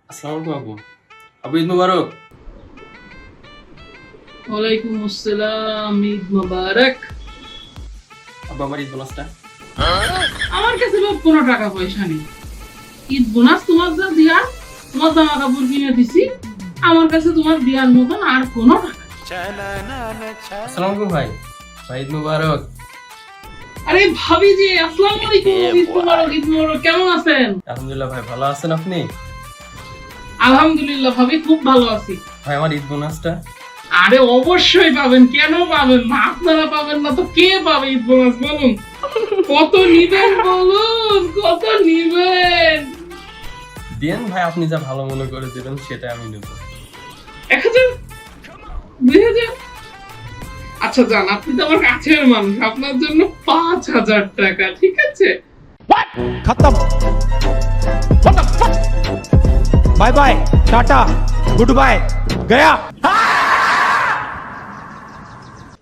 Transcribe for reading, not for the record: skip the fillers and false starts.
আসসালামু আলাইকুম আপু। আপু ঈদ মুবারক। ওয়ালাইকুম আসসালাম, ঈদ মোবারক। আব্বু আমার ঈদ বোনাসটা। আমার কাছে বাপ কোনো টাকা পয়সা নেই। ঈদ বোনাস তোমার যা দিয়া, তোমার জামা কাপড় কিনে দিছি, আমার কাছে তোমার দেওয়ার মতন আর কোনো টাকা নেই। আসসালামু আলাইকুম ভাই। ভাই ঈদ মুবারক। আরে ভাবি যে, আসসালামু আলাইকুম, ঈদ মোবারক, ঈদ মোবারক। কেমন আছেন? আলহামদুলিল্লাহ ভাই, ভালো আছেন আপনি? আলহামদুলিল্লাহ ভাবি, খুব ভালো আছি। ভাই আমার ঈদ বোনাসটা। আরে অবশ্যই পাবেন, কেন পাবেন না? আপনারা পাবেন না তো কে পাবে ঈদ বোনাস বলুন? কত নিবেন বলুন, কত নিবেন? দেন ভাই, আপনি যা ভালো মনে করে দিবেন সেটা আমি নেব। 1000, 2000? আচ্ছা যান, আপনি তো আমার কাছের মানুষ, আপনার জন্য 5000 টাকা, ঠিক আছে? खत्म bye bye tata goodbye गया